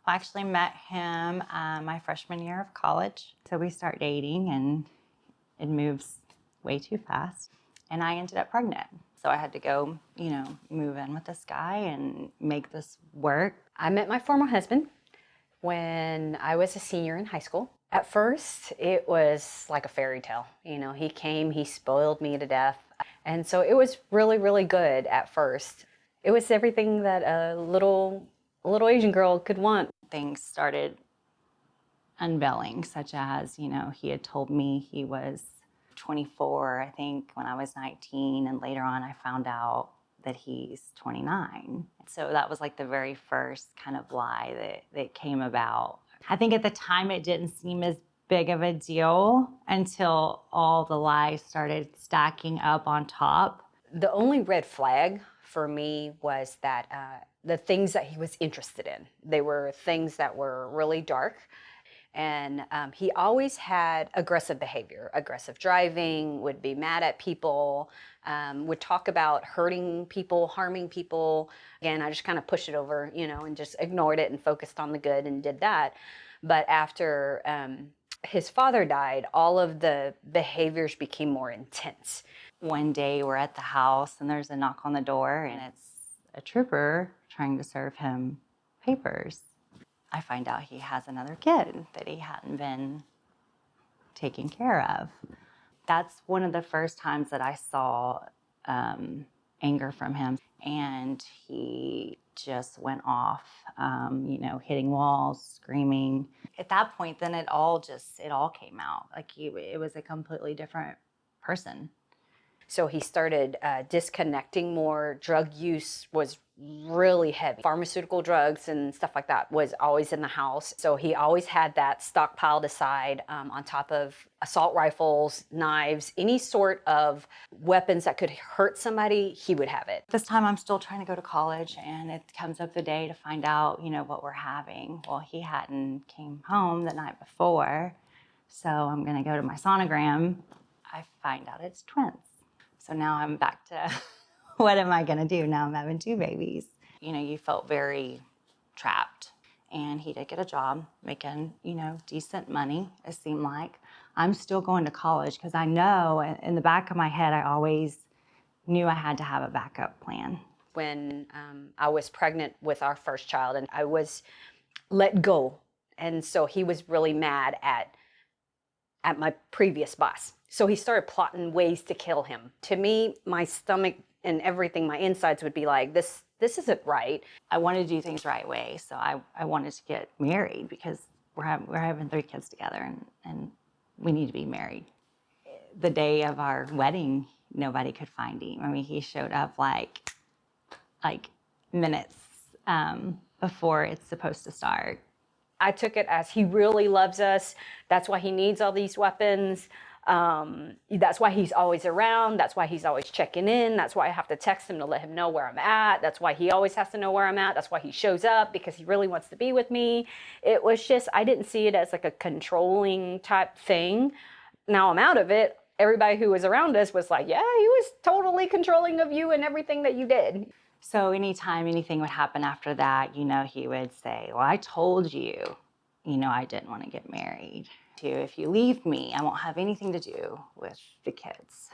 I actually met him my freshman year of college. So we start dating and it moves way too fast. And I ended up pregnant. So I had to go, move in with this guy and make this work. I met my former husband when I was a senior in high school. At first, it was like a fairy tale. He came, he spoiled me to death. And so it was really, really good at first. It was everything that a little Asian girl could want. Things started unveiling, such as, he had told me he was 24, I think, when I was 19. And later on, I found out that he's 29. So that was like the very first kind of lie that came about. I think at the time it didn't seem as big of a deal until all the lies started stacking up on top. The only red flag for me was that the things that he was interested in, they were things that were really dark. And he always had aggressive behavior, aggressive driving, would be mad at people, would talk about hurting people, harming people. Again, I just kind of pushed it over, and just ignored it and focused on the good and did that. But after his father died, all of the behaviors became more intense. One day we're at the house and there's a knock on the door and it's a trooper trying to serve him papers. I find out he has another kid that he hadn't been taken care of. That's one of the first times that I saw anger from him. And he just went off, hitting walls, screaming. At that point, then it all came out. Like it was a completely different person. So he started disconnecting more. Drug use was really heavy. Pharmaceutical drugs and stuff like that was always in the house. So he always had that stockpiled aside on top of assault rifles, knives, any sort of weapons that could hurt somebody, he would have it. This time I'm still trying to go to college and it comes up the day to find out, what we're having. Well, he hadn't came home the night before. So I'm going to go to my sonogram. I find out it's twins. So now I'm back to what am I going to do? Now I'm having 2 babies. You felt very trapped. And he did get a job making, decent money, it seemed like. I'm still going to college because I know in the back of my head, I always knew I had to have a backup plan. When I was pregnant with our first child and I was let go. And so he was really mad at my previous boss. So he started plotting ways to kill him. To me, my stomach and everything, my insides would be like, this isn't right. I wanted to do things the right way. So I wanted to get married because we're having 3 kids together and we need to be married. The day of our wedding, nobody could find him. I mean, he showed up like minutes before it's supposed to start. I took it as he really loves us. That's why he needs all these weapons. That's why he's always around. That's why he's always checking in. That's why I have to text him to let him know where I'm at. That's why he always has to know where I'm at. That's why he shows up, because he really wants to be with me. It was just, I didn't see it as like a controlling type thing. Now I'm out of it. Everybody who was around us was like, yeah, he was totally controlling of you and everything that you did. So anytime anything would happen after that, he would say, well, I told you, I didn't want to get married. If you leave me, I won't have anything to do with the kids.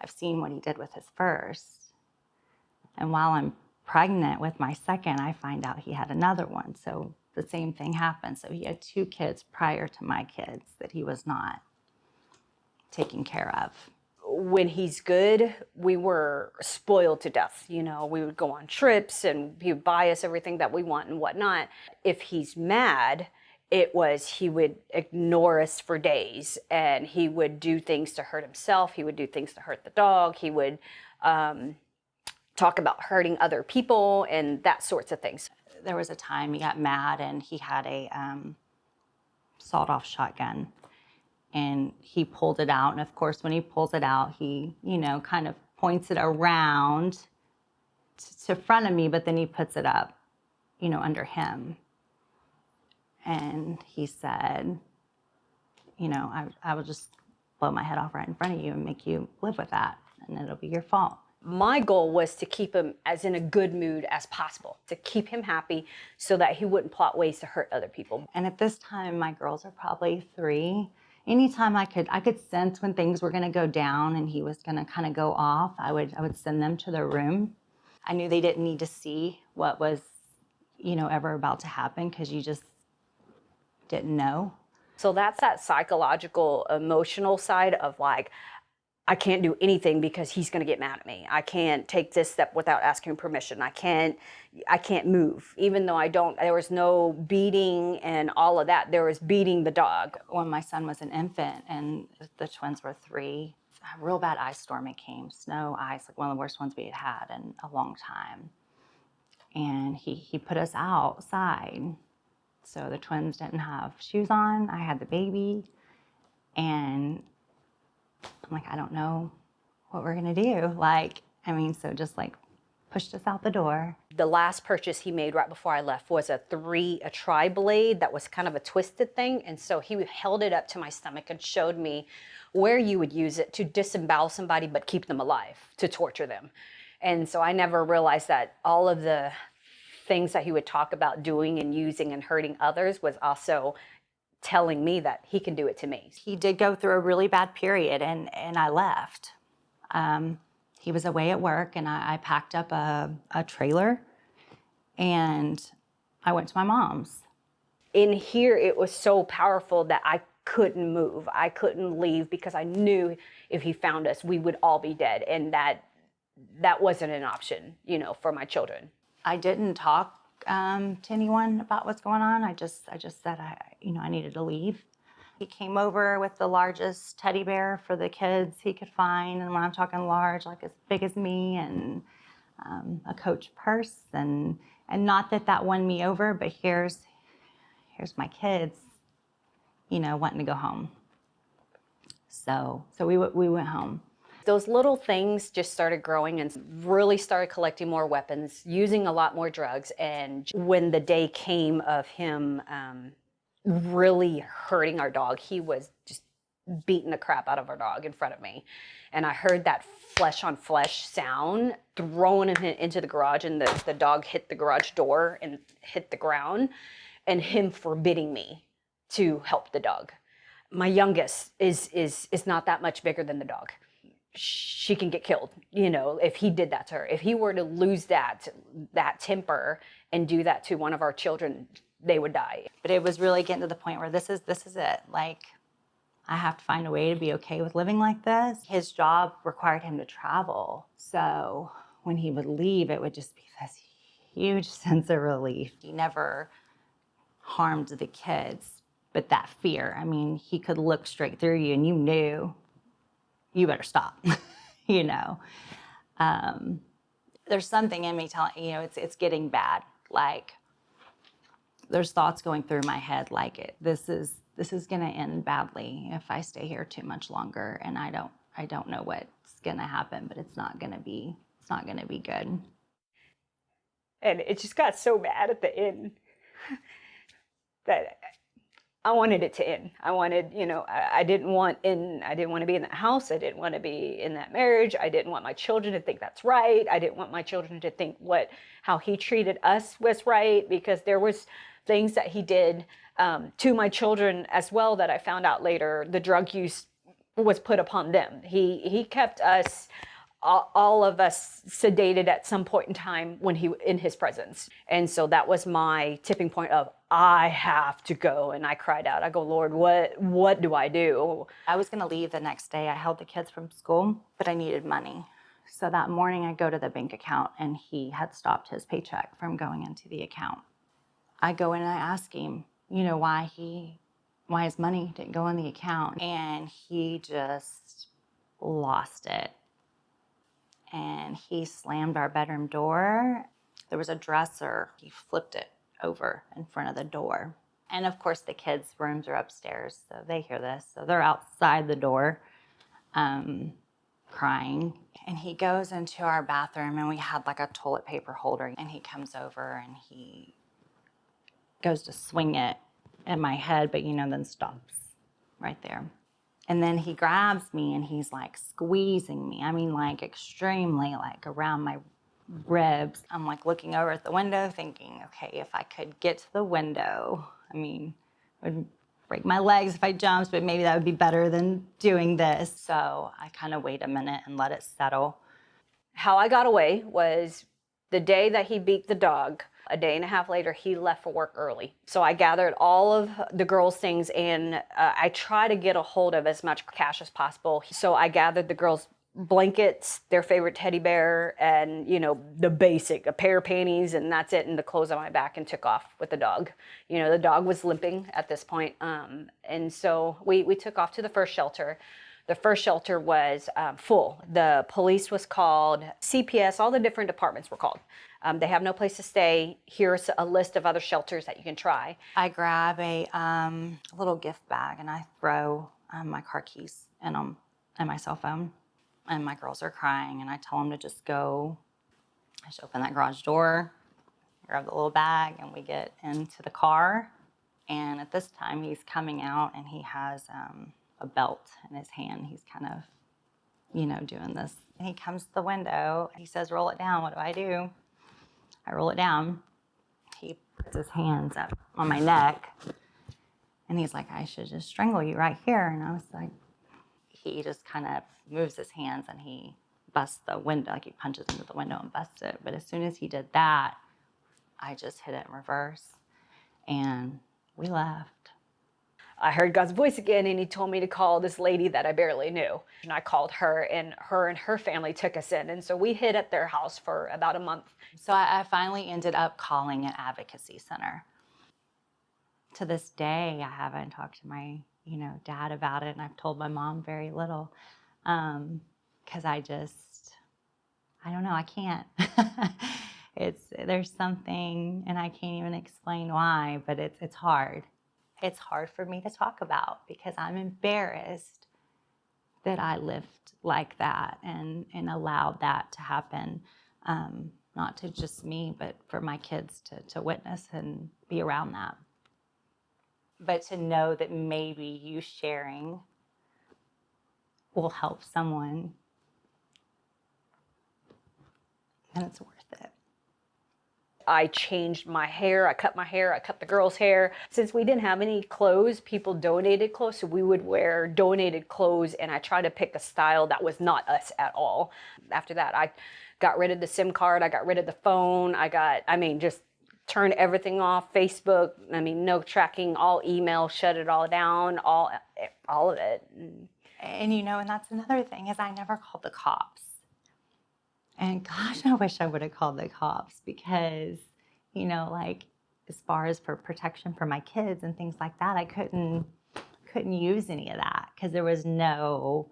I've seen what he did with his first. And while I'm pregnant with my second, I find out he had another one. So the same thing happened. So he had 2 kids prior to my kids that he was not taking care of. When he's good, we were spoiled to death. We would go on trips and he would buy us everything that we want and whatnot. If he's mad, he would ignore us for days and he would do things to hurt himself. He would do things to hurt the dog. He would talk about hurting other people and that sorts of things. There was a time he got mad and he had a sawed-off shotgun. And he pulled it out. And of course, when he pulls it out, he, kind of points it around to front of me, but then he puts it up, under him. And he said, I will just blow my head off right in front of you and make you live with that. And it'll be your fault. My goal was to keep him as in a good mood as possible, to keep him happy so that he wouldn't plot ways to hurt other people. And at this time, my girls are probably 3. Anytime I could sense when things were going to go down and he was going to kind of go off, I would send them to their room. I knew they didn't need to see what was, ever about to happen, because you just didn't know. So that's that psychological, emotional side of like, I can't do anything because he's going to get mad at me. I can't take this step without asking permission. I can't move. Even though there was no beating and all of that. There was beating the dog. When my son was an infant and the twins were 3, a real bad ice storm it came. Snow, ice, like one of the worst ones we had had in a long time. And he put us outside. So the twins didn't have shoes on. I had the baby. And I'm like, I don't know what we're going to do. So just pushed us out the door. The last purchase he made right before I left was a tri-blade that was kind of a twisted thing. And so he held it up to my stomach and showed me where you would use it to disembowel somebody but keep them alive, to torture them. And so I never realized that all of the things that he would talk about doing and using and hurting others was also telling me that he can do it to me. He did go through a really bad period, and I left. He was away at work, and I packed up a trailer, and I went to my mom's. In here, it was so powerful that I couldn't move. I couldn't leave because I knew if he found us, we would all be dead, and that wasn't an option, for my children. I didn't talk to anyone about what's going on. I just said I needed to leave. He came over with the largest teddy bear for the kids he could find, and when I'm talking large, like as big as me, and a Coach purse, and not that won me over, but here's my kids, wanting to go home. So we went home. Those little things just started growing and really started collecting more weapons, using a lot more drugs. And when the day came of him really hurting our dog, he was just beating the crap out of our dog in front of me. And I heard that flesh on flesh sound, throwing him into the garage, and the dog hit the garage door and hit the ground, and him forbidding me to help the dog. My youngest is not that much bigger than the dog. She can get killed, if he did that to her. If he were to lose that temper and do that to one of our children, they would die. But it was really getting to the point where this is it. I have to find a way to be okay with living like this. His job required him to travel. So when he would leave, it would just be this huge sense of relief. He never harmed the kids, but that fear, he could look straight through you and you knew you better stop, There's something in me telling, it's getting bad. There's thoughts going through my head, this is going to end badly if I stay here too much longer, and I don't know what's going to happen, but it's not going to be good. And it just got so bad at the end that I wanted it to end. I wanted, I didn't want to be in that house. I didn't want to be in that marriage. I didn't want my children to think that's right. I didn't want my children to think how he treated us was right, because there was things that he did to my children as well that I found out later. The drug use was put upon them. He kept us, all of us, sedated at some point in time when in his presence. And so that was my tipping point of, I have to go. And I cried out. I go, Lord, what do I do? I was going to leave the next day. I held the kids from school, but I needed money. So that morning I go to the bank account, and he had stopped his paycheck from going into the account. I go in and I ask him, why his money didn't go in the account. And he just lost it. And he slammed our bedroom door. There was a dresser. He flipped it over in front of the door. And of course, the kids' rooms are upstairs, so they hear this. So they're outside the door, crying. And he goes into our bathroom, and we had a toilet paper holder. And he comes over and he goes to swing it at my head, but then stops right there. And then he grabs me and he's like squeezing me. I mean, like extremely, like around my ribs. I'm like looking over at the window thinking, okay, if I could get to the window, I mean, it would break my legs if I jumped, but maybe that would be better than doing this. So I kind of wait a minute and let it settle. How I got away was the day that he beat the dog. A day and a half later, he left for work early. So I gathered all of the girls' things and I try to get a hold of as much cash as possible. So I gathered the girls' blankets, their favorite teddy bear, and, you know, the basic, a pair of panties, and that's it, and the clothes on my back, and took off with the dog. You know, the dog was limping at this point. And so we took off to the first shelter. The first shelter was full. The police was called, CPS, all the different departments were called. They have no place to stay. Here's a list of other shelters that you can try. I grab a little gift bag and I throw my car keys in them and my cell phone. And my girls are crying and I tell them to just go. I just open that garage door, grab the little bag, and we get into the car. And at this time, he's coming out and he has a belt in his hand. He's kind of, you know, doing this. And he comes to the window. He says, roll it down. What do? I roll it down. He puts his hands up on my neck. And he's like, I should just strangle you right here. And I was like, he just kind of moves his hands and he busts the window, like he punches into the window and busts it. But as soon as he did that, I just hit it in reverse and we left. I heard God's voice again, and he told me to call this lady that I barely knew. And I called her and her family took us in. And so we hid at their house for about a month. So I finally ended up calling an advocacy center. To this day, I haven't talked to my, you know, dad about it, and I've told my mom very little, because I don't know, I can't. There's something, and I can't even explain why, but it's hard. It's hard for me to talk about because I'm embarrassed that I lived like that and allowed that to happen. Not to just me, but for my kids to witness and be around that. But to know that maybe you sharing will help someone, and it's worth it. I changed my hair, I cut the girls' hair. Since we didn't have any clothes, people donated clothes, so we would wear donated clothes, and I tried to pick a style that was not us at all. After that, I got rid of the SIM card, I got rid of the phone, just turned everything off, Facebook, no tracking, all email, shut it all down, all of it. And you know, and that's another thing is I never called the cops. And gosh, I wish I would have called the cops because, you know, like as far as for protection for my kids and things like that, I couldn't use any of that because there's no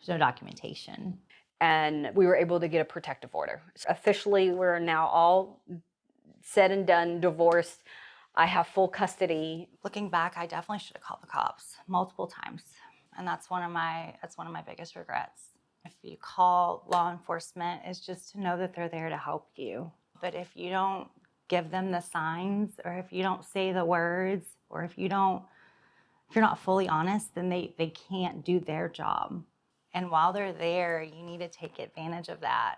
documentation. And we were able to get a protective order. So officially, we're now all said and done, divorced. I have full custody. Looking back, I definitely should have called the cops multiple times. And that's one of my biggest regrets. If you call law enforcement, it's just to know that they're there to help you. But if you don't give them the signs, or if you don't say the words, or if you're not fully honest, then they can't do their job. And while they're there, you need to take advantage of that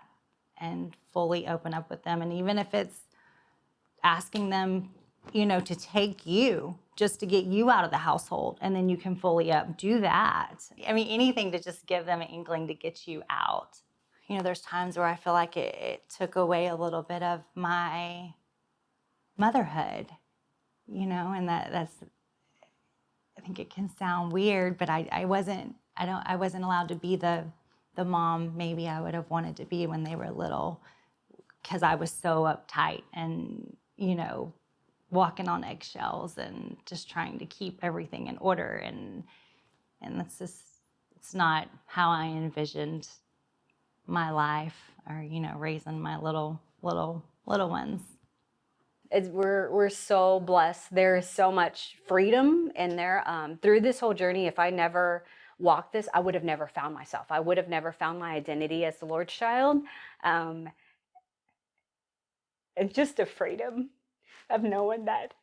and fully open up with them. And even if it's asking them, you know, to take you just to get you out of the household, and then you can fully do that. I mean, anything to just give them an inkling to get you out. You know, there's times where I feel like it took away a little bit of my motherhood, you know, and that's, I think it can sound weird, but I wasn't allowed to be the mom maybe I would have wanted to be when they were little, because I was so uptight and, you know, walking on eggshells and just trying to keep everything in order, and that's just, it's not how I envisioned my life, or, you know, raising my little ones. We're so blessed. There is so much freedom in there. Through this whole journey, if I never walked this, I would have never found myself. I would have never found my identity as the Lord's child. And just the freedom of knowing that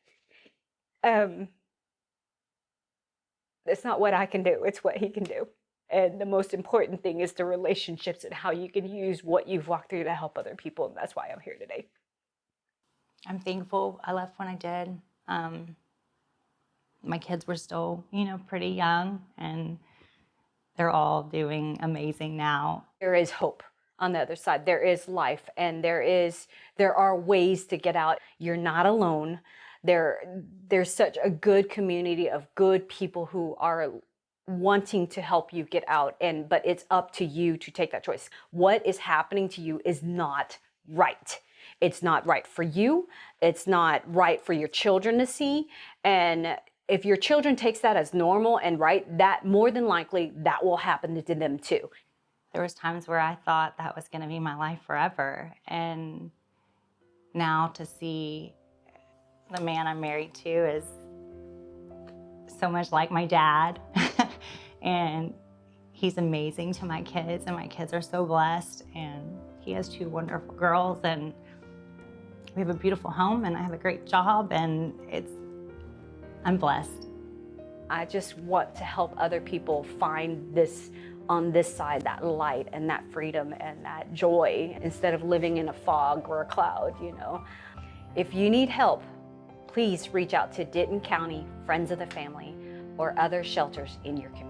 It's not what I can do, it's what he can do. And the most important thing is the relationships and how you can use what you've walked through to help other people. And that's why I'm here today. I'm thankful I left when I did. My kids were still, pretty young, and they're all doing amazing now. There is hope on the other side. There is life, and there are ways to get out. You're not alone. There's such a good community of good people who are wanting to help you get out, but it's up to you to take that choice. What is happening to you is not right. It's not right for you. It's not right for your children to see. And if your children takes that as normal and right, that more than likely that will happen to them too. There was times where I thought that was going to be my life forever. And now to see the man I'm married to is so much like my dad. And he's amazing to my kids, and my kids are so blessed. And he has 2 wonderful girls, and we have a beautiful home, and I have a great job, and I'm blessed. I just want to help other people find this on this side, that light and that freedom and that joy, instead of living in a fog or a cloud, If you need help, please reach out to Denton County Friends of the Family or other shelters in your community.